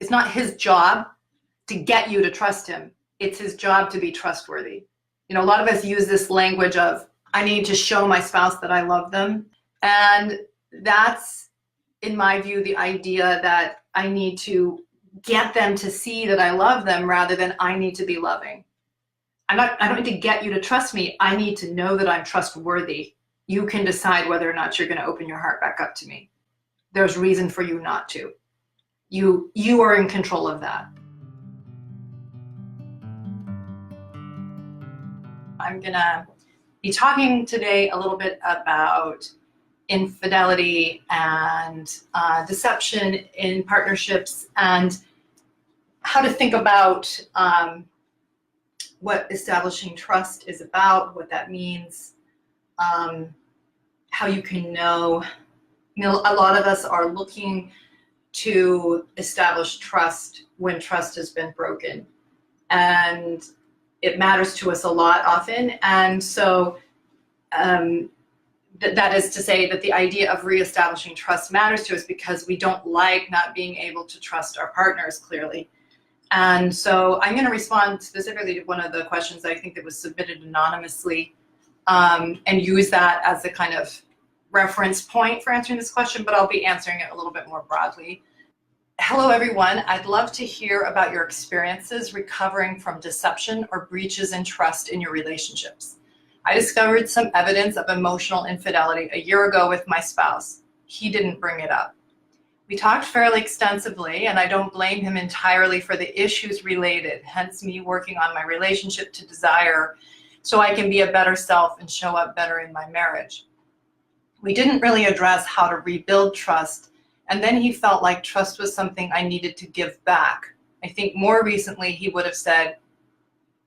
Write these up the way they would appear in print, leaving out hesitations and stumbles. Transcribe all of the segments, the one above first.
It's not his job to get you to trust him. It's his job to be trustworthy. You know, a lot of us use this language of, I need to show my spouse that I love them. And that's, in my view, the idea that I need to get them to see that I love them rather than I need to be loving. I don't need to get you to trust me. I need to know that I'm trustworthy. You can decide whether or not you're going to open your heart back up to me. There's reason for you not to. You are in control of that. I'm going to be talking today a little bit about infidelity and deception in partnerships, and how to think about what establishing trust is about, what that means, how you can know. You know, a lot of us are looking to establish trust when trust has been broken, and it matters to us a lot often. And so that is to say that the idea of reestablishing trust matters to us because we don't like not being able to trust our partners clearly. And so I'm going to respond specifically to one of the questions I think that was submitted anonymously, and use that as a kind of reference point for answering this question, but I'll be answering it a little bit more broadly. Hello, everyone. I'd love to hear about your experiences recovering from deception or breaches in trust in your relationships. I discovered some evidence of emotional infidelity a year ago with my spouse. He didn't bring it up. We talked fairly extensively, and I don't blame him entirely for the issues related, hence me working on my relationship to desire so I can be a better self and show up better in my marriage. We didn't really address how to rebuild trust, and then he felt like trust was something I needed to give back. I think more recently he would have said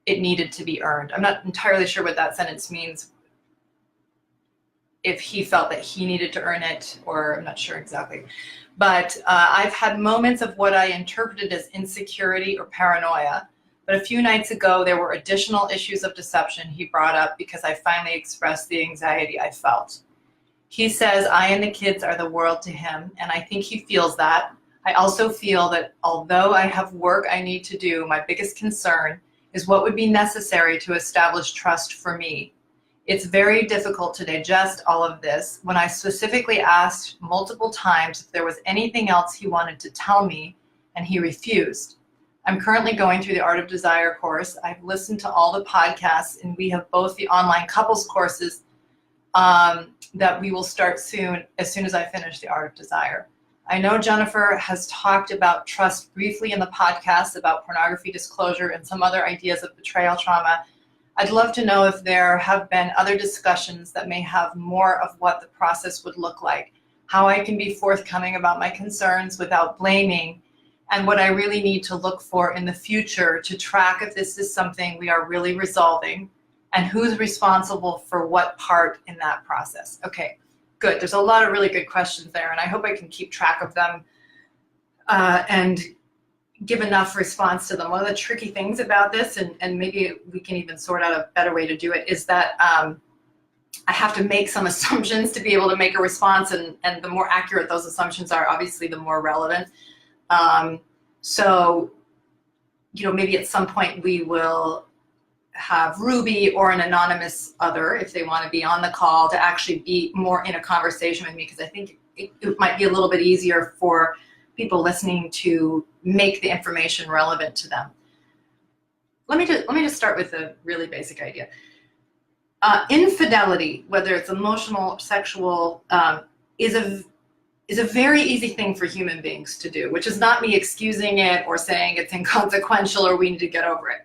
it needed to be earned. I'm not entirely sure what that sentence means, if he felt that he needed to earn it, or I'm not sure exactly. But I've had moments of what I interpreted as insecurity or paranoia. But a few nights ago, there were additional issues of deception he brought up because I finally expressed the anxiety I felt. He says I and the kids are the world to him, and I think he feels that. I also feel that although I have work I need to do, my biggest concern is what would be necessary to establish trust for me. It's very difficult to digest all of this when I specifically asked multiple times if there was anything else he wanted to tell me, and he refused. I'm currently going through the Art of Desire course. I've listened to all the podcasts, and we have both the online couples courses that we will start soon, as soon as I finish the Art of Desire. I know Jennifer has talked about trust briefly in the podcast about pornography disclosure and some other ideas of betrayal trauma. I'd love to know if there have been other discussions that may have more of what the process would look like, how I can be forthcoming about my concerns without blaming, and what I really need to look for in the future to track if this is something we are really resolving, and who's responsible for what part in that process. Okay, good. There's a lot of really good questions there, and I hope I can keep track of them and give enough response to them. One of the tricky things about this, and maybe we can even sort out a better way to do it, is that I have to make some assumptions to be able to make a response, and the more accurate those assumptions are, obviously the more relevant. So, you know, maybe at some point we will have Ruby or an anonymous other, if they want to be on the call, to actually be more in a conversation with me, because I think it might be a little bit easier for people listening to make the information relevant to them. Let me just start with a really basic idea. Infidelity, whether it's emotional, sexual, is a very easy thing for human beings to do, which is not me excusing it or saying it's inconsequential or we need to get over it.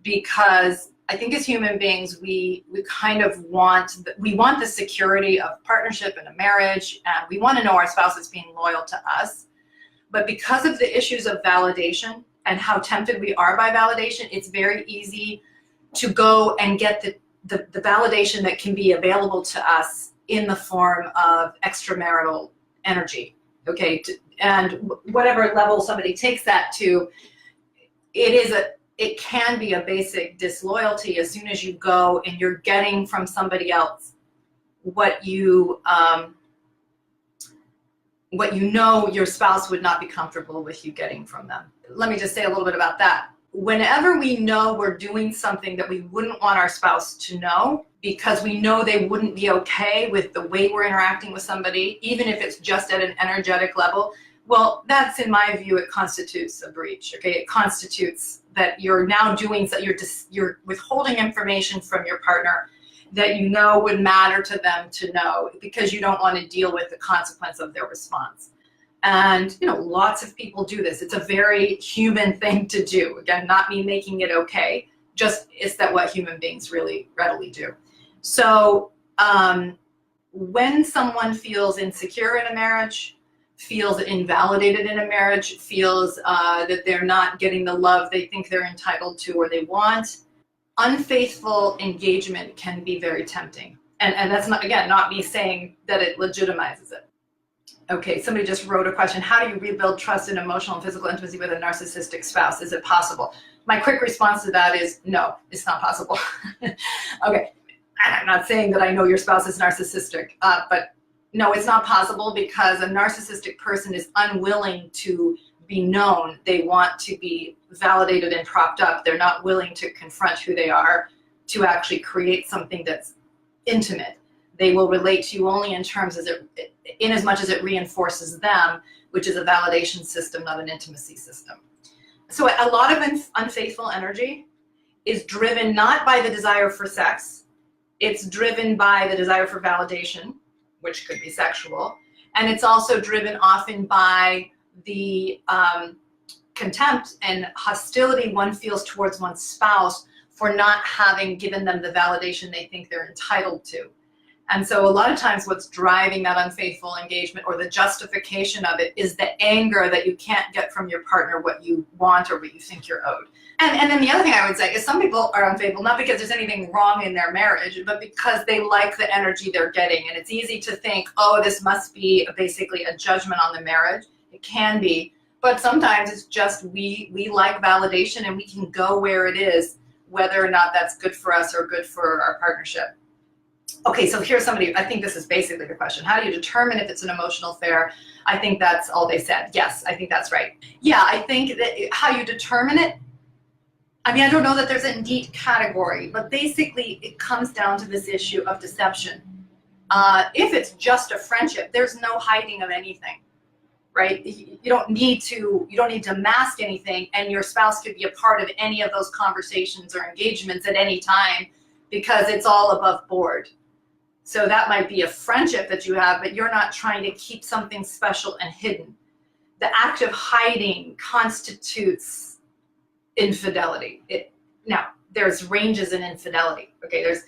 Because I think as human beings, we kind of want the security of partnership and a marriage, and we want to know our spouse is being loyal to us. But because of the issues of validation and how tempted we are by validation, it's very easy to go and get the validation that can be available to us in the form of extramarital energy, okay? And whatever level somebody takes that to, it can be a basic disloyalty as soon as you go and you're getting from somebody else what you what you know your spouse would not be comfortable with you getting from them. Let me just say a little bit about that. Whenever we know we're doing something that we wouldn't want our spouse to know, because we know they wouldn't be okay with the way we're interacting with somebody, even if it's just at an energetic level, well, that's, in my view, it constitutes a breach, okay? It constitutes that you're now doing, so you're withholding information from your partner that you know would matter to them to know, because you don't want to deal with the consequence of their response. And, you know, lots of people do this. It's a very human thing to do. Again, not me making it okay, just it's that what human beings really readily do. So when someone feels insecure in a marriage, feels invalidated in a marriage, feels that they're not getting the love they think they're entitled to or they want, unfaithful engagement can be very tempting. And that's not, again, not me saying that it legitimizes it. Okay, somebody just wrote a question. How do you rebuild trust and emotional and physical intimacy with a narcissistic spouse? Is it possible? My quick response to that is no, it's not possible. Okay, I'm not saying that I know your spouse is narcissistic, but no, it's not possible, because a narcissistic person is unwilling to be known. They want to be validated and propped up. They're not willing to confront who they are, to actually create something that's intimate. They will relate to you only in terms in as much as it reinforces them, which is a validation system, not an intimacy system. So a lot of unfaithful energy is driven not by the desire for sex. It's driven by the desire for validation, which could be sexual. And it's also driven often by the contempt and hostility one feels towards one's spouse for not having given them the validation they think they're entitled to. And so a lot of times what's driving that unfaithful engagement, or the justification of it, is the anger that you can't get from your partner what you want or what you think you're owed. And then the other thing I would say is some people are unfaithful not because there's anything wrong in their marriage, but because they like the energy they're getting. And it's easy to think, oh, this must be basically a judgment on the marriage. It can be, but sometimes it's just we like validation, and we can go where it is, whether or not that's good for us or good for our partnership. Okay, so here's somebody, I think this is basically the question. How do you determine if it's an emotional affair? I think that's all they said. Yes, I think that's right. Yeah, I think that how you determine it, I mean, I don't know that there's a neat category, but basically it comes down to this issue of deception. If it's just a friendship, there's no hiding of anything, right? You don't need to mask anything, and your spouse could be a part of any of those conversations or engagements at any time, because it's all above board. So that might be a friendship that you have, but you're not trying to keep something special and hidden. The act of hiding constitutes infidelity. Now, there's ranges in infidelity. Okay, there's,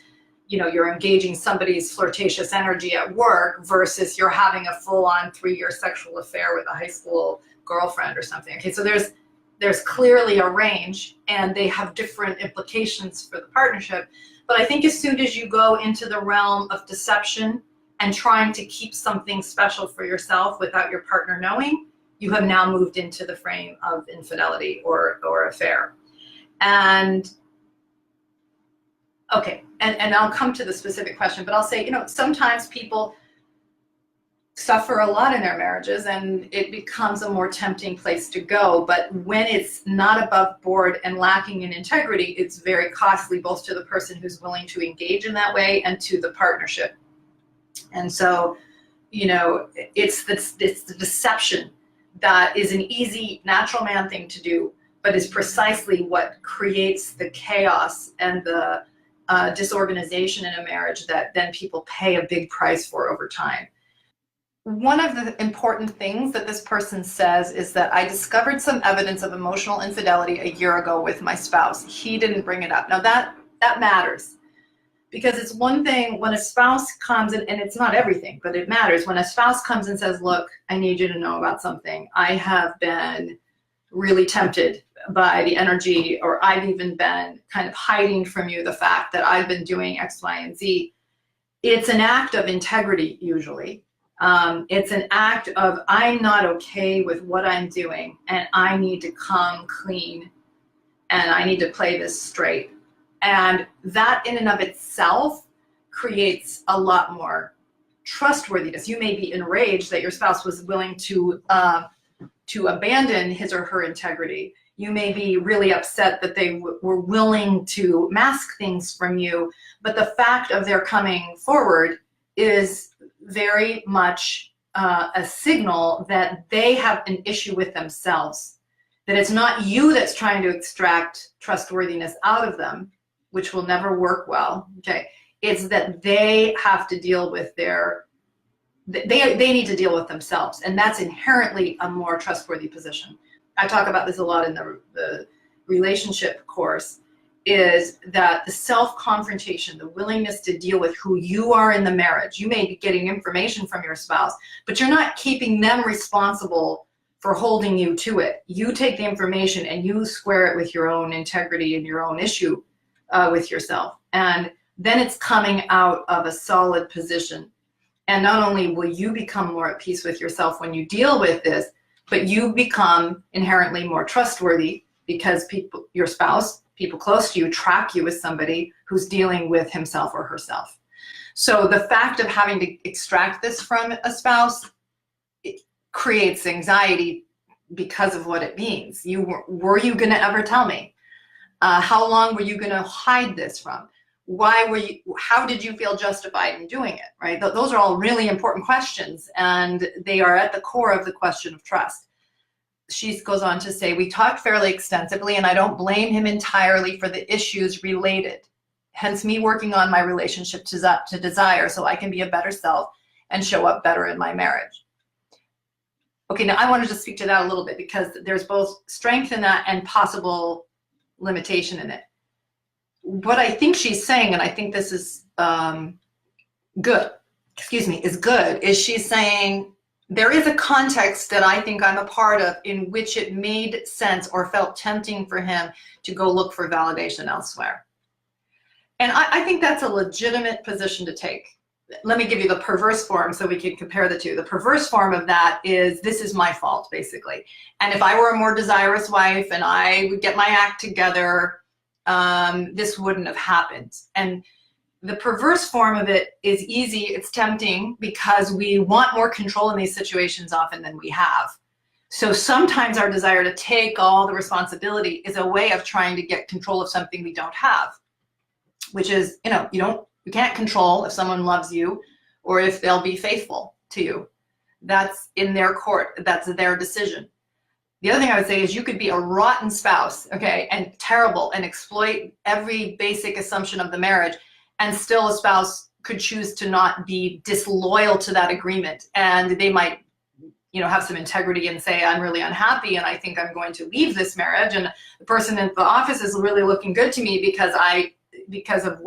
you're engaging somebody's flirtatious energy at work versus you're having a full-on 3-year sexual affair with a high school girlfriend or something. Okay, so there's clearly a range, and they have different implications for the partnership. But I think as soon as you go into the realm of deception and trying to keep something special for yourself without your partner knowing, you have now moved into the frame of infidelity or affair. And okay, and I'll come to the specific question, but I'll say, sometimes people suffer a lot in their marriages, and it becomes a more tempting place to go. But when it's not above board and lacking in integrity, it's very costly, both to the person who's willing to engage in that way and to the partnership. And so, it's the deception that is an easy, natural man thing to do, but is precisely what creates the chaos and the disorganization in a marriage that then people pay a big price for over time. One of the important things that this person says is that I discovered some evidence of emotional infidelity a year ago with my spouse. He didn't bring it up. Now that matters, because it's one thing when a spouse comes in, and it's not everything, but it matters. When a spouse comes and says, look, I need you to know about something. I have been really tempted by the energy, or I've even been kind of hiding from you the fact that I've been doing X, Y, and Z. It's an act of integrity usually. It's an act of, I'm not okay with what I'm doing, and I need to come clean, and I need to play this straight. And that in and of itself creates a lot more trustworthiness. You may be enraged that your spouse was willing to abandon his or her integrity. You may be really upset that they were willing to mask things from you, but the fact of their coming forward is very much a signal that they have an issue with themselves, that it's not you that's trying to extract trustworthiness out of them, which will never work well, okay? It's that they have to deal with they need to deal with themselves, and that's inherently a more trustworthy position. I talk about this a lot in the relationship course, is that the self-confrontation, the willingness to deal with who you are in the marriage. You may be getting information from your spouse, but you're not keeping them responsible for holding you to it. You take the information and you square it with your own integrity and your own issue with yourself. And then it's coming out of a solid position. And not only will you become more at peace with yourself when you deal with this, but you become inherently more trustworthy because your spouse, people close to you, track you as somebody who's dealing with himself or herself. So the fact of having to extract this from a spouse, it creates anxiety because of what it means. Were you going to ever tell me? How long were you going to hide this from? How did you feel justified in doing it, right? Those are all really important questions, and they are at the core of the question of trust. She goes on to say, we talked fairly extensively, and I don't blame him entirely for the issues related. Hence me working on my relationship to desire so I can be a better self and show up better in my marriage. Okay, now I wanted to speak to that a little bit because there's both strength in that and possible limitation in it. What I think she's saying, and I think this is good, is she's saying there is a context that I think I'm a part of in which it made sense or felt tempting for him to go look for validation elsewhere. And I think that's a legitimate position to take. Let me give you the perverse form so we can compare the two. The perverse form of that is, this is my fault, basically. And if I were a more desirous wife and I would get my act together, this wouldn't have happened. And the perverse form of it is easy, it's tempting, because we want more control in these situations often than we have. So sometimes our desire to take all the responsibility is a way of trying to get control of something we don't have, which is, you can't control if someone loves you or if they'll be faithful to you. That's in their court, that's their decision. The other thing I would say is you could be a rotten spouse, okay, and terrible and exploit every basic assumption of the marriage, and still a spouse could choose to not be disloyal to that agreement. And they might, have some integrity and say, I'm really unhappy and I think I'm going to leave this marriage. And the person in the office is really looking good to me because of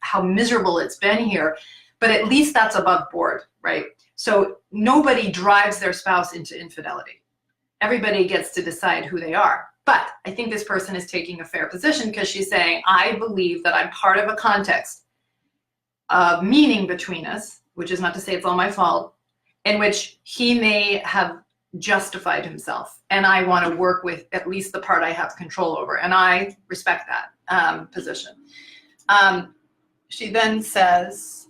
how miserable it's been here. But at least that's above board, right? So nobody drives their spouse into infidelity. Everybody gets to decide who they are. But I think this person is taking a fair position because she's saying, I believe that I'm part of a context of meaning between us, which is not to say it's all my fault, in which he may have justified himself. And I want to work with at least the part I have control over. And I respect that position. She then says,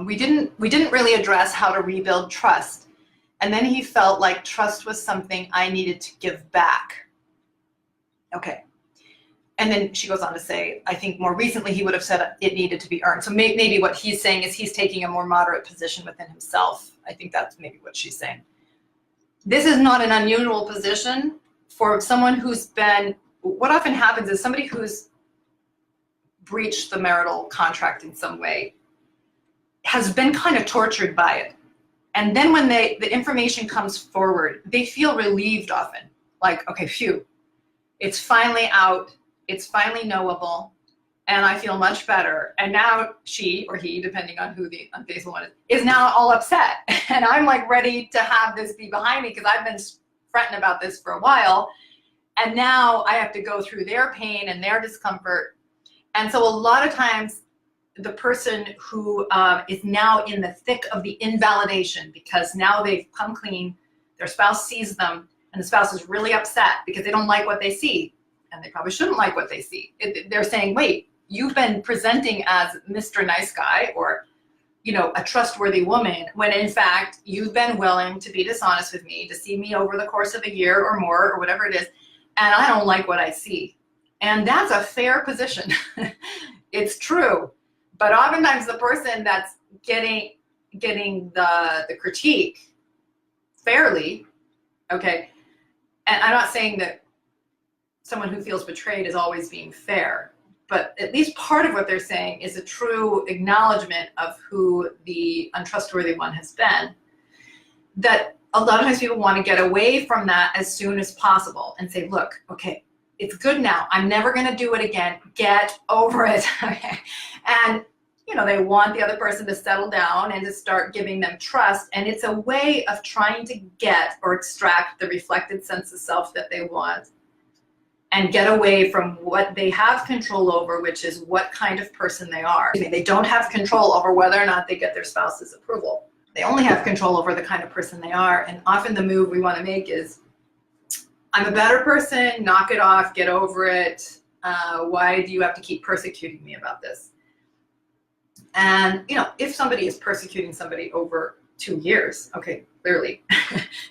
we didn't really address how to rebuild trust. And then he felt like trust was something I needed to give back. Okay. And then she goes on to say, I think more recently he would have said it needed to be earned. So maybe what he's saying is he's taking a more moderate position within himself. I think that's maybe what she's saying. This is not an unusual position for someone who's been, what often happens is somebody who's breached the marital contract in some way has been kind of tortured by it. And then when the information comes forward, they feel relieved often. Like, okay, phew, it's finally out, it's finally knowable, and I feel much better. And now she or he, depending on who the unfaithful one is now all upset. And I'm like ready to have this be behind me because I've been fretting about this for a while. And now I have to go through their pain and their discomfort. And so a lot of times, the person who is now in the thick of the invalidation because now they've come clean, their spouse sees them, and the spouse is really upset because they don't like what they see, and they probably shouldn't like what they see. They're saying, wait, you've been presenting as Mr. Nice Guy or a trustworthy woman, when in fact you've been willing to be dishonest with me, to see me over the course of a year or more or whatever it is, and I don't like what I see. And that's a fair position. It's true. But oftentimes the person that's getting the critique fairly, okay, and I'm not saying that someone who feels betrayed is always being fair, but at least part of what they're saying is a true acknowledgement of who the untrustworthy one has been, that a lot of times people want to get away from that as soon as possible and say, look, okay, it's good now. I'm never going to do it again. Get over it. Okay. And, they want the other person to settle down and to start giving them trust. And it's a way of trying to get or extract the reflected sense of self that they want and get away from what they have control over, which is what kind of person they are. They don't have control over whether or not they get their spouse's approval. They only have control over the kind of person they are. And often the move we want to make is, I'm a better person, knock it off, get over it. Why do you have to keep persecuting me about this? And, if somebody is persecuting somebody over 2 years, okay, clearly,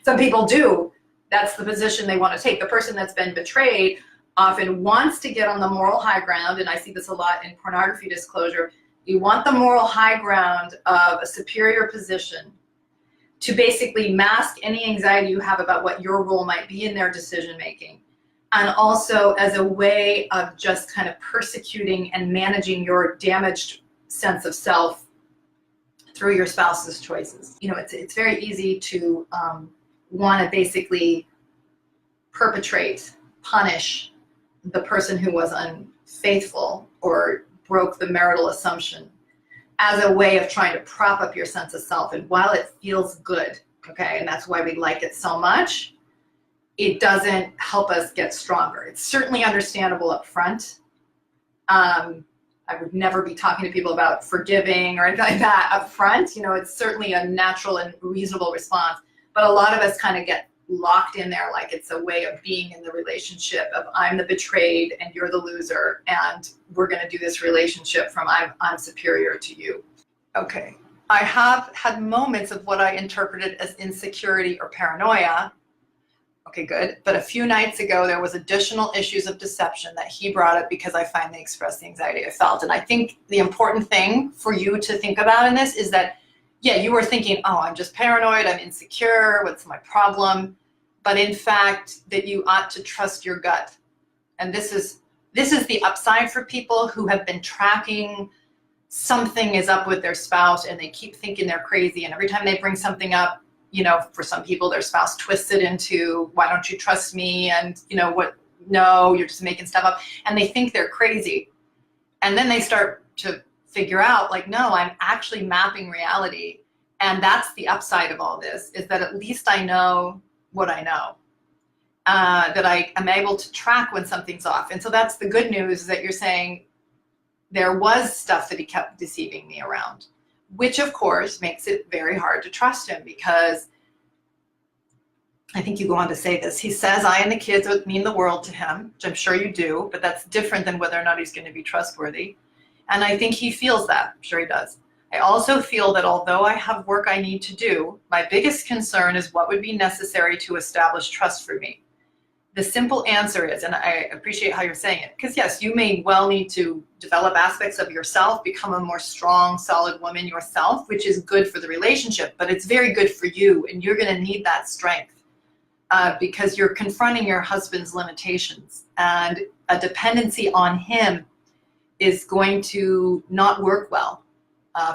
some people do. That's the position they want to take. The person that's been betrayed often wants to get on the moral high ground, and I see this a lot in pornography disclosure. You want the moral high ground of a superior position to basically mask any anxiety you have about what your role might be in their decision making, and also as a way of just kind of persecuting and managing your damaged sense of self through your spouse's choices. It's very easy to want to basically perpetrate, punish the person who was unfaithful or broke the marital assumption as a way of trying to prop up your sense of self. And while it feels good, okay, and that's why we like it so much, it doesn't help us get stronger. It's certainly understandable up front. I would never be talking to people about forgiving or anything like that up front. It's certainly a natural and reasonable response. But a lot of us kind of get locked in there like it's a way of being in the relationship of I'm the betrayed and you're the loser, and we're going to do this relationship from I'm superior to you. Okay, I have had moments of what I interpreted as insecurity or paranoia. Okay, good. But a few nights ago, there was additional issues of deception that he brought up because I finally expressed the anxiety I felt. And I think the important thing for you to think about in this is that, yeah, you were thinking, oh, I'm just paranoid, I'm insecure, what's my problem? But in fact, that you ought to trust your gut. And this is the upside for people who have been tracking something is up with their spouse and they keep thinking they're crazy. And every time they bring something up, for some people, their spouse twists it into, why don't you trust me? And no, you're just making stuff up. And they think they're crazy. And then they start to figure out, like, no, I'm actually mapping reality. And that's the upside of all this, is that at least I know what I know, that I am able to track when something's off. And so that's the good news, is that you're saying there was stuff that he kept deceiving me around, which of course makes it very hard to trust him, because I think you go on to say this. He says, I and the kids would mean the world to him, which I'm sure you do, but that's different than whether or not he's going to be trustworthy. And I think he feels that. I'm sure he does. I also feel that although I have work I need to do, my biggest concern is what would be necessary to establish trust for me. The simple answer is, and I appreciate how you're saying it, because yes, you may well need to develop aspects of yourself, become a more strong, solid woman yourself, which is good for the relationship, but it's very good for you, and you're going to need that strength because you're confronting your husband's limitations, and a dependency on him is going to not work well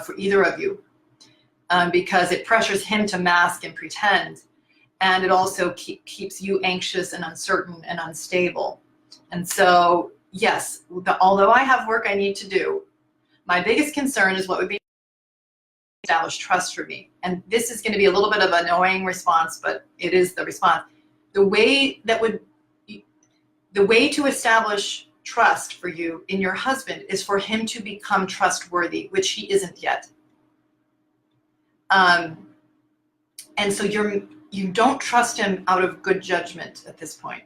for either of you because it pressures him to mask and pretend. And it also keeps you anxious and uncertain and unstable. And so, yes, although I have work I need to do, my biggest concern is what would be establish trust for me. And this is going to be a little bit of an annoying response, but it is the response. The way to establish trust for you in your husband is for him to become trustworthy, which he isn't yet. And so you don't trust him out of good judgment at this point.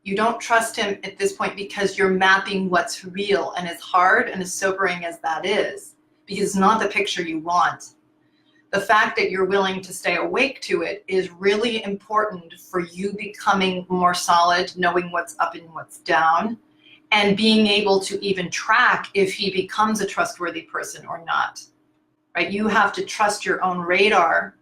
You don't trust him at this point because you're mapping what's real, and as hard and as sobering as that is, because it's not the picture you want. The fact that you're willing to stay awake to it is really important for you becoming more solid, knowing what's up and what's down, and being able to even track if he becomes a trustworthy person or not, right? You have to trust your own radar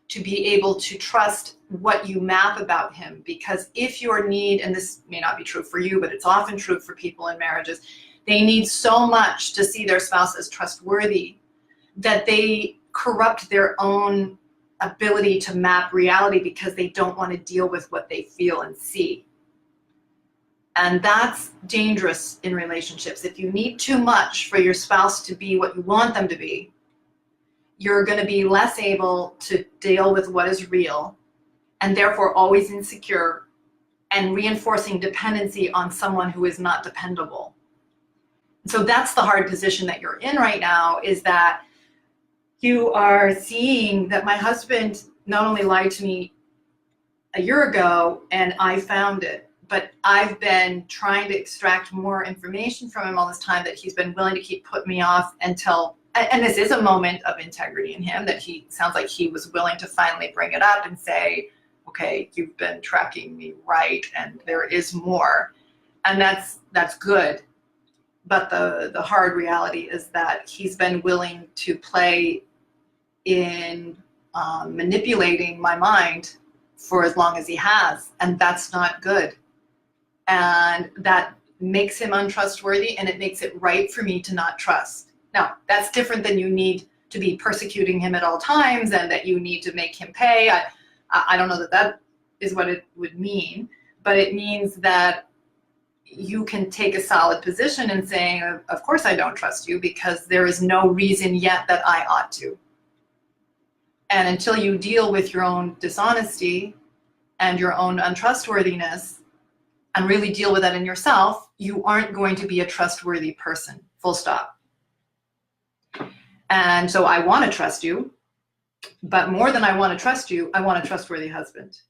to be able to trust what you map about him, because if your need, and this may not be true for you, but it's often true for people in marriages, they need so much to see their spouse as trustworthy that they corrupt their own ability to map reality because they don't want to deal with what they feel and see. And that's dangerous in relationships. If you need too much for your spouse to be what you want them to be, you're going to be less able to deal with what is real, and therefore always insecure and reinforcing dependency on someone who is not dependable. So that's the hard position that you're in right now, is that you are seeing that my husband not only lied to me a year ago and I found it, but I've been trying to extract more information from him all this time that he's been willing to keep putting me off until, and this is a moment of integrity in him, that he sounds like he was willing to finally bring it up and say, okay, you've been tracking me right and there is more. And that's good. But the hard reality is that he's been willing to play in manipulating my mind for as long as he has, and that's not good. And that makes him untrustworthy, and it makes it right for me to not trust. Now, that's different than you need to be persecuting him at all times and that you need to make him pay. I don't know that that is what it would mean, but it means that you can take a solid position in saying, of course I don't trust you because there is no reason yet that I ought to. And until you deal with your own dishonesty and your own untrustworthiness and really deal with that in yourself, you aren't going to be a trustworthy person, full stop. And so I want to trust you, but more than I want to trust you, I want a trustworthy husband.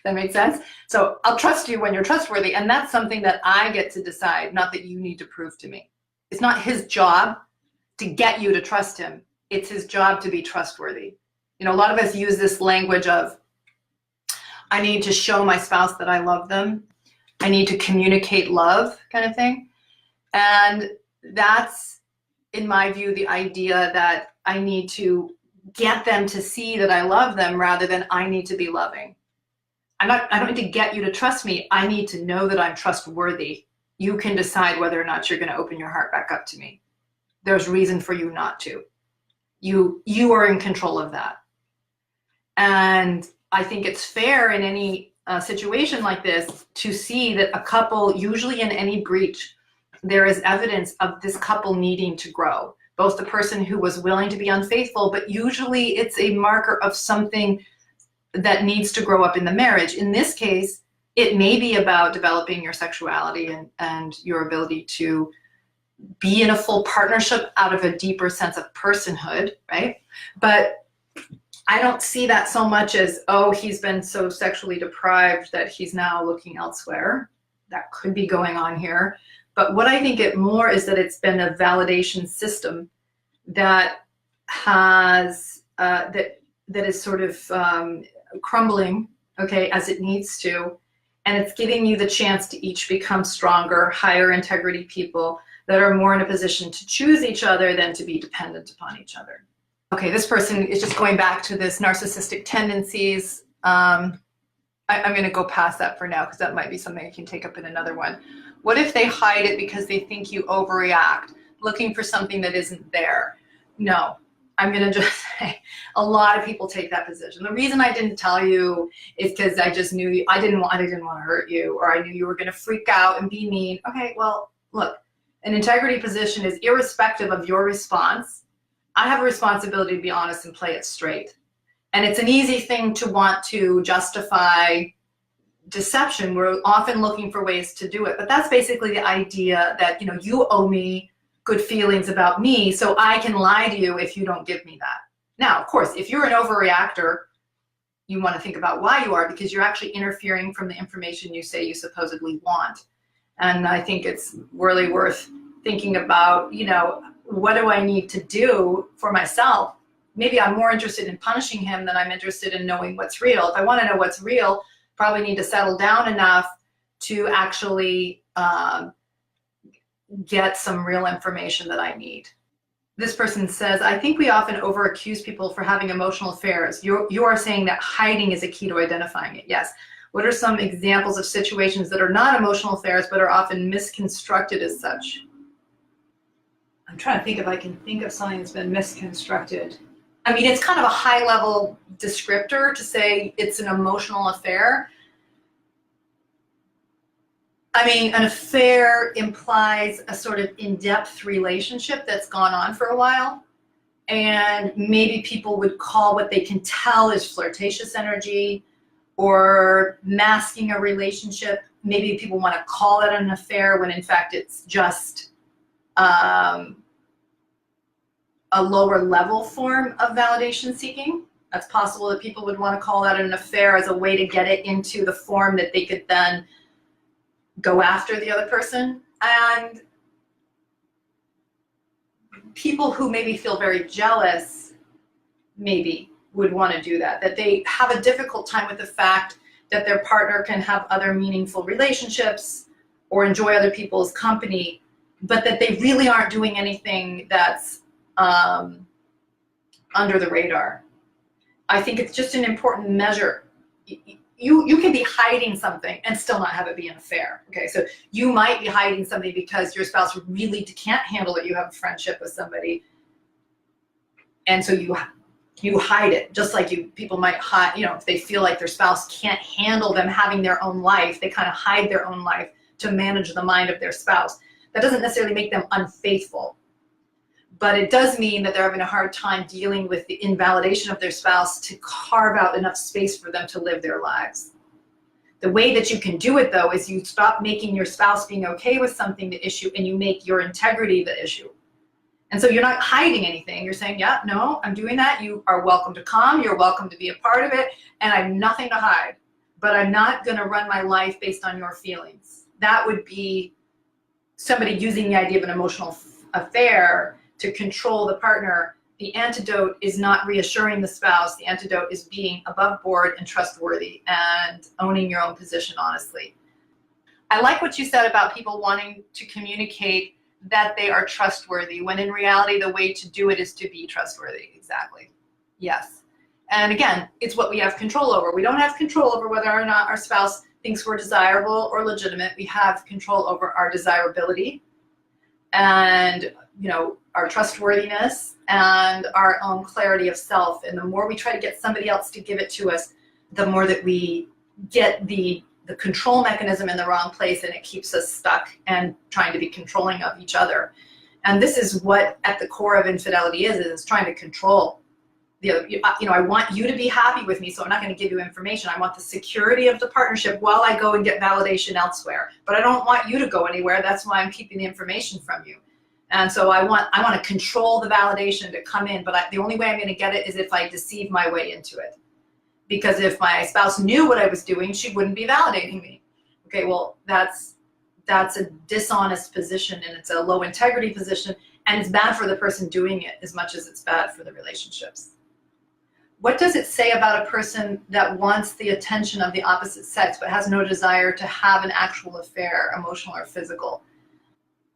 That makes sense? So I'll trust you when you're trustworthy, and that's something that I get to decide, not that you need to prove to me. It's not his job to get you to trust him. It's his job to be trustworthy. You know, a lot of us use this language of, I need to show my spouse that I love them. I need to communicate love, kind of thing. And that's, in my view, the idea that I need to get them to see that I love them rather than I need to be loving. I don't need to get you to trust me. I need to know that I'm trustworthy. You can decide whether or not you're going to open your heart back up to me. There's reason for you not to. You are in control of that. And I think it's fair in any situation like this to see that a couple, usually in any breach, there is evidence of this couple needing to grow. Both the person who was willing to be unfaithful, but usually it's a marker of something that needs to grow up in the marriage. In this case, it may be about developing your sexuality and your ability to be in a full partnership out of a deeper sense of personhood, right? But I don't see that so much as, oh, he's been so sexually deprived that he's now looking elsewhere. That could be going on here. But what I think it more is that it's been a validation system that has, that is sort of crumbling, okay, as it needs to. And it's giving you the chance to each become stronger, higher integrity people that are more in a position to choose each other than to be dependent upon each other. Okay, this person is just going back to this narcissistic tendencies. I'm going to go past that for now because that might be something I can take up in another one. What if they hide it because they think you overreact, looking for something that isn't there? No, I'm going to just say a lot of people take that position. The reason I didn't tell you is because I just knew you, I didn't want to hurt you, or I knew you were going to freak out and be mean. Okay, well, look, an integrity position is irrespective of your response. I have a responsibility to be honest and play it straight. And it's an easy thing to want to justify deception. We're often looking for ways to do it, but that's basically the idea that, you know, you owe me good feelings about me, so I can lie to you if you don't give me that. Now, of course, if you're an overreactor, you want to think about why you are, because you're actually interfering from the information you say you supposedly want. And I think it's really worth thinking about, you know, what do I need to do for myself? Maybe I'm more interested in punishing him than I'm interested in knowing what's real. If I want to know what's real, probably need to settle down enough to actually get some real information that I need. This person says, I think we often over-accuse people for having emotional affairs. You are saying that hiding is a key to identifying it. Yes. What are some examples of situations that are not emotional affairs but are often misconstructed as such? I'm trying to think if I can think of something that's been misconstructed. I mean, it's kind of a high-level descriptor to say it's an emotional affair. I mean, an affair implies a sort of in-depth relationship that's gone on for a while. And maybe people would call what they can tell is flirtatious energy or masking a relationship. Maybe people want to call it an affair when in fact it's just a lower level form of validation seeking. That's possible that people would want to call that an affair as a way to get it into the form that they could then go after the other person. And people who maybe feel very jealous maybe would want to do that, that they have a difficult time with the fact that their partner can have other meaningful relationships or enjoy other people's company, but that they really aren't doing anything that's under the radar. I think it's just an important measure. You can be hiding something and still not have it be an affair. Okay, so you might be hiding something because your spouse really can't handle it. You have a friendship with somebody, and so you hide it. Just like people might hide, if they feel like their spouse can't handle them having their own life, they kind of hide their own life to manage the mind of their spouse. That doesn't necessarily make them unfaithful, but it does mean that they're having a hard time dealing with the invalidation of their spouse to carve out enough space for them to live their lives. The way that you can do it, though, is you stop making your spouse being okay with something the issue, and you make your integrity the issue. And so you're not hiding anything. You're saying, yeah, no, I'm doing that. You are welcome to come. You're welcome to be a part of it. And I have nothing to hide. But I'm not going to run my life based on your feelings. That would be somebody using the idea of an emotional affair to control the partner. The antidote is not reassuring the spouse. The antidote is being above board and trustworthy and owning your own position honestly. I like what you said about people wanting to communicate that they are trustworthy, when in reality, the way to do it is to be trustworthy. Exactly. Yes. And again, it's what we have control over. We don't have control over whether or not our spouse thinks we're desirable or legitimate. We have control over our desirability and, our trustworthiness and our own clarity of self. And the more we try to get somebody else to give it to us, the more that we get the control mechanism in the wrong place, and it keeps us stuck and trying to be controlling of each other. And this is what at the core of infidelity is trying to control the other. I want you to be happy with me, so I'm not going to give you information. I want the security of the partnership while I go and get validation elsewhere. But I don't want you to go anywhere. That's why I'm keeping the information from you. And so I want to control the validation to come in, but the only way I'm going to get it is if I deceive my way into it. Because if my spouse knew what I was doing, she wouldn't be validating me. Okay, well, that's a dishonest position, and it's a low integrity position, and it's bad for the person doing it as much as it's bad for the relationships. What does it say about a person that wants the attention of the opposite sex but has no desire to have an actual affair, emotional or physical?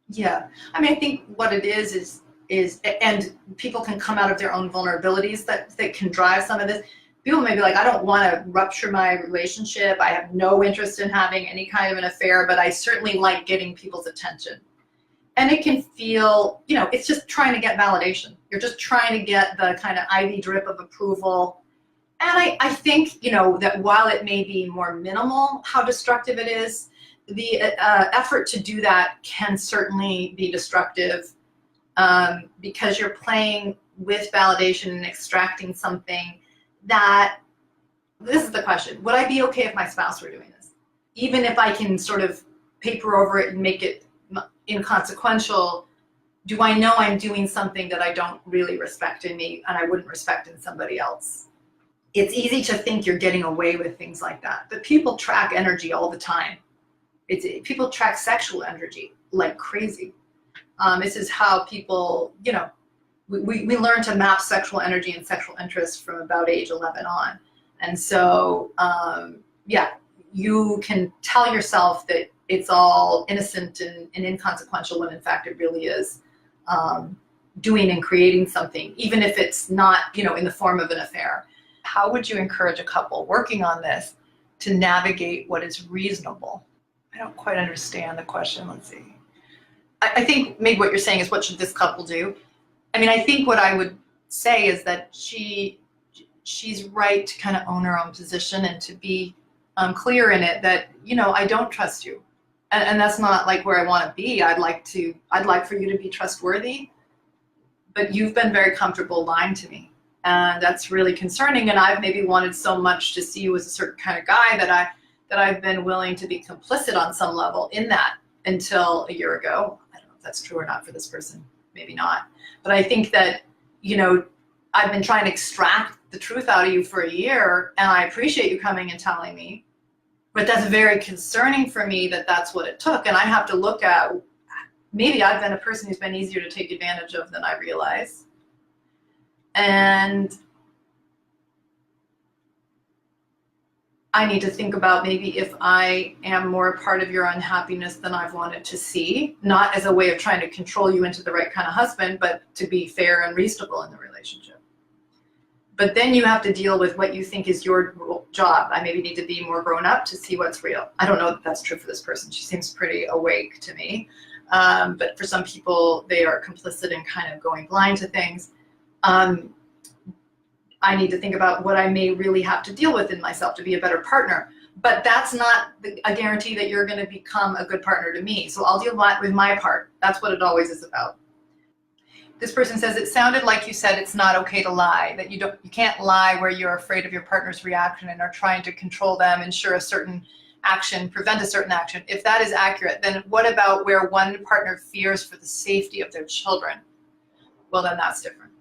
Yeah, I mean, I think what it is, and people can come out of their own vulnerabilities that can drive some of this. People may be like, I don't want to rupture my relationship. I have no interest in having any kind of an affair, but I certainly like getting people's attention. And it can feel, it's just trying to get validation. You're just trying to get the kind of IV drip of approval. And I think, that while it may be more minimal how destructive it is, the effort to do that can certainly be destructive because you're playing with validation and extracting something that, this is the question, would I be okay if my spouse were doing this? Even if I can sort of paper over it and make it inconsequential, do I know I'm doing something that I don't really respect in me and I wouldn't respect in somebody else? It's easy to think you're getting away with things like that, but people track energy all the time. People track sexual energy like crazy. This is how people, you know, we learn to map sexual energy and sexual interest from about age 11 on. And so, yeah, you can tell yourself that it's all innocent and inconsequential when in fact it really is doing and creating something, even if it's not, you know, in the form of an affair. How would you encourage a couple working on this to navigate what is reasonable? I don't quite understand the question. Let's see. I think maybe what you're saying is, what should this couple do? I mean, I think what I would say is that she's right to kind of own her own position and to be clear in it that, you know, I don't trust you. And that's not like where I want to be. I'd like for you to be trustworthy, but you've been very comfortable lying to me. And that's really concerning. And I've maybe wanted so much to see you as a certain kind of guy that I've been willing to be complicit on some level in that until a year ago. I don't know if that's true or not for this person, maybe not. But I think that, you know, I've been trying to extract the truth out of you for a year, and I appreciate you coming and telling me, but that's very concerning for me that that's what it took. And I have to look at, maybe I've been a person who's been easier to take advantage of than I realize. And I need to think about maybe if I am more a part of your unhappiness than I've wanted to see, not as a way of trying to control you into the right kind of husband, but to be fair and reasonable in the relationship. But then you have to deal with what you think is your job. I maybe need to be more grown up to see what's real. I don't know if that's true for this person. She seems pretty awake to me. But for some people, they are complicit in kind of going blind to things. I need to think about what I may really have to deal with in myself to be a better partner. But that's not a guarantee that you're going to become a good partner to me. So I'll deal with my part. That's what it always is about. This person says, it sounded like you said it's not okay to lie, that you can't lie where you're afraid of your partner's reaction and are trying to control them, ensure a certain action, prevent a certain action. If that is accurate, then what about where one partner fears for the safety of their children? Well, then that's different.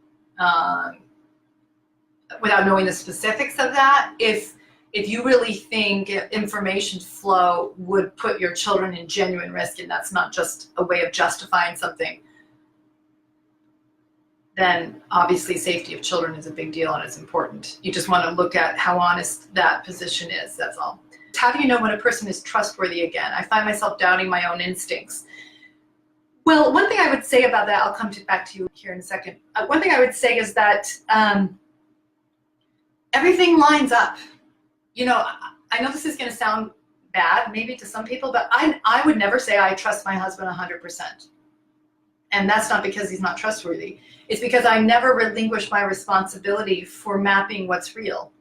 Without knowing the specifics of that, if you really think information flow would put your children in genuine risk, and that's not just a way of justifying something, then obviously safety of children is a big deal and it's important. You just want to look at how honest that position is, that's all. How do you know when a person is trustworthy again? I find myself doubting my own instincts. Well, one thing I would say about that, I'll come back to you here in a second. One thing I would say is that everything lines up. You know, I know this is going to sound bad maybe to some people, but I would never say I trust my husband 100%. And that's not because he's not trustworthy. It's because I never relinquish my responsibility for mapping what's real.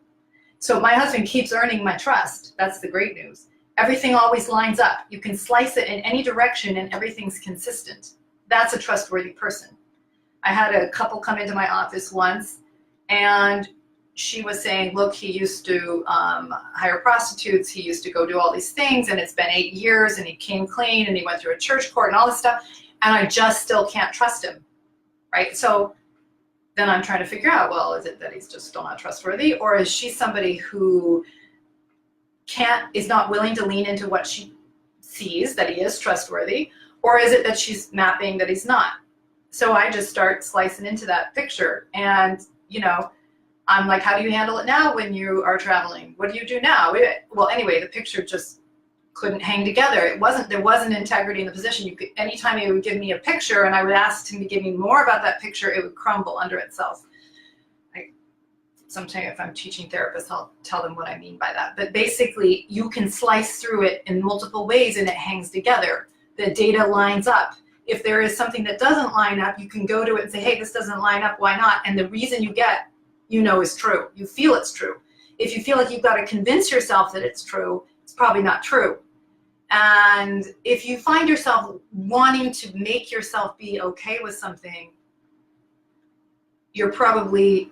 So my husband keeps earning my trust. That's the great news. Everything always lines up. You can slice it in any direction and everything's consistent. That's a trustworthy person. I had a couple come into my office once, and she was saying, look, he used to hire prostitutes. He used to go do all these things, and it's been 8 years, and he came clean, and he went through a church court and all this stuff, and I just still can't trust him, right? So then I'm trying to figure out, well, is it that he's just still not trustworthy, or is she somebody who is not willing to lean into what she sees, that he is trustworthy, or is it that she's mapping that he's not? So I just start slicing into that picture, and, you know, I'm like, how do you handle it now when you are traveling? What do you do now? Well, anyway, the picture just couldn't hang together. There wasn't integrity in the position. Anytime he would give me a picture and I would ask him to give me more about that picture, it would crumble under itself. Sometimes if I'm teaching therapists, I'll tell them what I mean by that. But basically, you can slice through it in multiple ways and it hangs together. The data lines up. If there is something that doesn't line up, you can go to it and say, hey, this doesn't line up, why not? And the reason you get, you know, is true. You feel it's true. If you feel like you've got to convince yourself that it's true, it's probably not true. And if you find yourself wanting to make yourself be okay with something, you're probably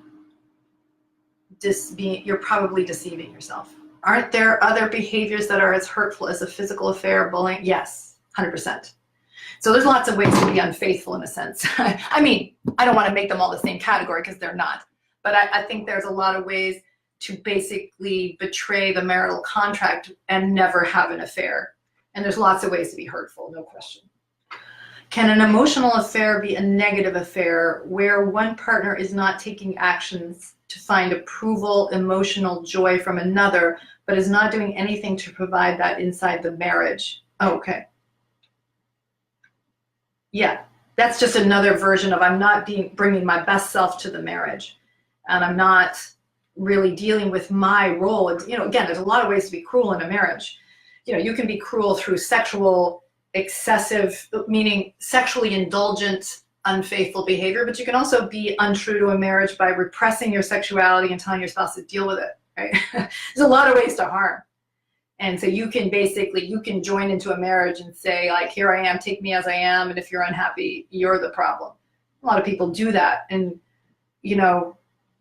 deceiving yourself. Aren't there other behaviors that are as hurtful as a physical affair, bullying? Yes, 100%. So there's lots of ways to be unfaithful in a sense. I mean, I don't want to make them all the same category because they're not. But I think there's a lot of ways to basically betray the marital contract and never have an affair. And there's lots of ways to be hurtful, no question. Can an emotional affair be a negative affair where one partner is not taking actions to find approval, emotional joy from another, but is not doing anything to provide that inside the marriage? Oh, okay. Yeah, that's just another version of I'm not bringing my best self to the marriage, and I'm not really dealing with my role. Again, there's a lot of ways to be cruel in a marriage. You can be cruel through sexual excessive, meaning sexually indulgent, unfaithful behavior, but you can also be untrue to a marriage by repressing your sexuality and telling your spouse to deal with it, right? There's a lot of ways to harm. And so you can join into a marriage and say, like, here I am, take me as I am, and if you're unhappy, you're the problem. A lot of people do that. And,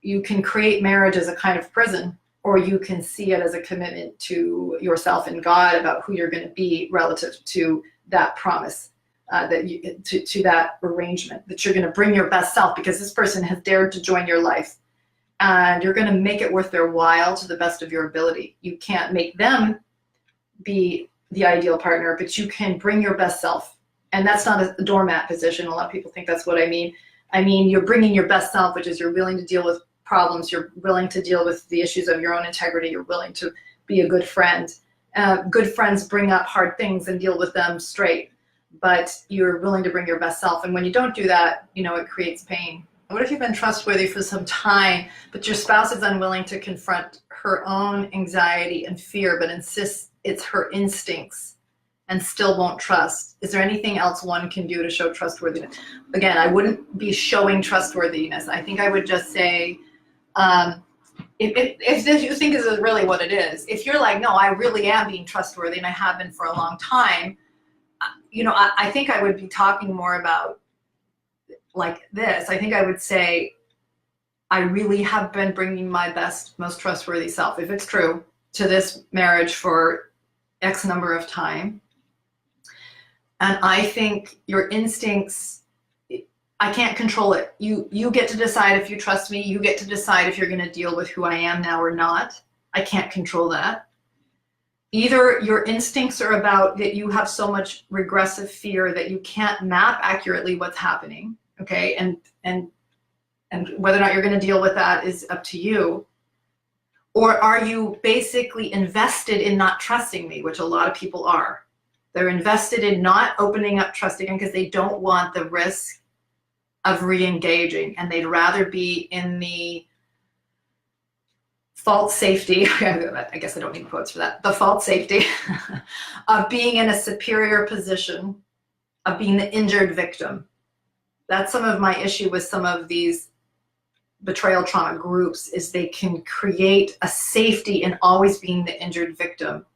you can create marriage as a kind of prison, or you can see it as a commitment to yourself and God about who you're going to be relative to that promise, to that arrangement, that you're going to bring your best self because this person has dared to join your life, and you're going to make it worth their while to the best of your ability. You can't make them be the ideal partner, but you can bring your best self. And that's not a doormat position. A lot of people think that's what I mean. I mean, you're bringing your best self, which is you're willing to deal with problems, you're willing to deal with the issues of your own integrity, you're willing to be a good friend. Good friends bring up hard things and deal with them straight, but you're willing to bring your best self. And when you don't do that, it creates pain. What if you've been trustworthy for some time, but your spouse is unwilling to confront her own anxiety and fear, but insists it's her instincts and still won't trust? Is there anything else one can do to show trustworthiness? Again, I wouldn't be showing trustworthiness. I think I would just say, if you think this is really what it is, if you're like, no, I really am being trustworthy and I have been for a long time, I think I would be talking more about like this. I think I would say, I really have been bringing my best, most trustworthy self, if it's true, to this marriage for X number of time. And I think your instincts, I can't control it. You get to decide if you trust me. You get to decide if you're going to deal with who I am now or not. I can't control that. Either your instincts are about that you have so much regressive fear that you can't map accurately what's happening, okay? And whether or not you're going to deal with that is up to you. Or are you basically invested in not trusting me, which a lot of people are. They're invested in not opening up trust again because they don't want the risk of re-engaging, and they'd rather be in the false safety, I guess I don't need quotes for that, the false safety of being in a superior position, of being the injured victim. That's some of my issue with some of these betrayal trauma groups, is they can create a safety in always being the injured victim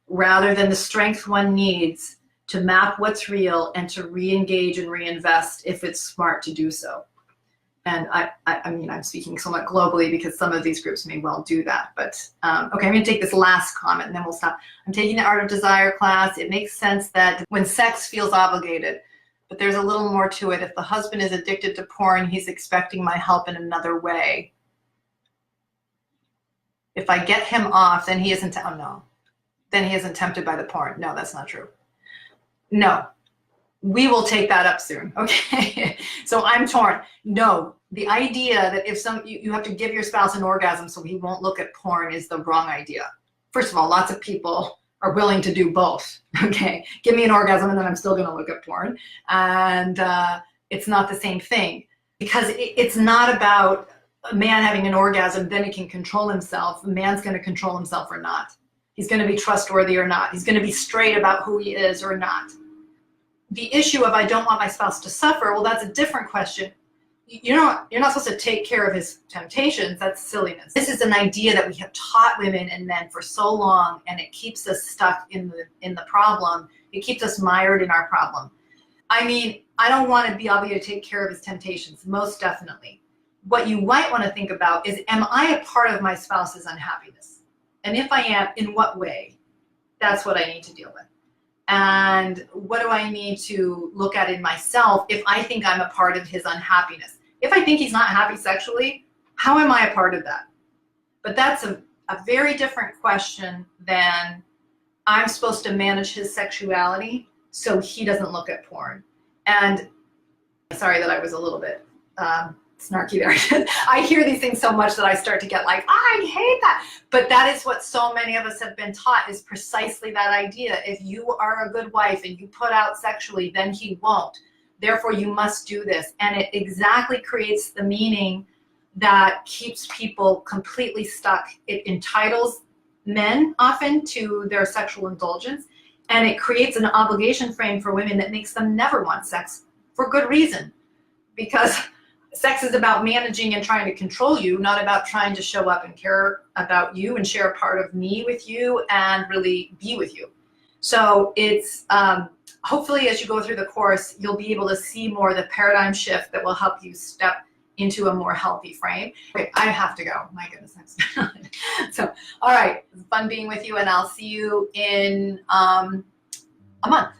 rather than the strength one needs to map what's real and to re-engage and reinvest if it's smart to do so. And I mean, I'm speaking somewhat globally because some of these groups may well do that. But okay, I'm going to take this last comment and then we'll stop. I'm taking the Art of Desire class. It makes sense that when sex feels obligated, but there's a little more to it. If the husband is addicted to porn, he's expecting my help in another way. If I get him off, then he isn't, oh no, then he isn't tempted by the porn. No, that's not true. No, we will take that up soon, okay? So I'm torn. No, the idea that if you have to give your spouse an orgasm so he won't look at porn is the wrong idea. First of all, lots of people are willing to do both, okay? Give me an orgasm and then I'm still gonna look at porn. And it's not the same thing, because it's not about a man having an orgasm, then he can control himself. A man's gonna control himself or not. He's going to be trustworthy or not. He's going to be straight about who he is or not. The issue of I don't want my spouse to suffer, well, that's a different question. You're not supposed to take care of his temptations. That's silliness. This is an idea that we have taught women and men for so long, and it keeps us stuck in the problem. It keeps us mired in our problem. I mean, I don't want to be obligated to take care of his temptations, most definitely. What you might want to think about is, am I a part of my spouse's unhappiness? And if I am, in what way? That's what I need to deal with. And what do I need to look at in myself if I think I'm a part of his unhappiness? If I think he's not happy sexually, how am I a part of that? But that's a very different question than I'm supposed to manage his sexuality so he doesn't look at porn. And sorry that I was a little bit snarky there. I hear these things so much that I start to get like, I hate that. But that is what so many of us have been taught, is precisely that idea. If you are a good wife and you put out sexually, then he won't. Therefore, you must do this. And it exactly creates the meaning that keeps people completely stuck. It entitles men often to their sexual indulgence, and it creates an obligation frame for women that makes them never want sex, for good reason. Because sex is about managing and trying to control you, not about trying to show up and care about you and share a part of me with you and really be with you. So it's hopefully as you go through the course, you'll be able to see more the paradigm shift that will help you step into a more healthy frame. Okay, I have to go. My goodness. So, all right, fun being with you, and I'll see you in a month.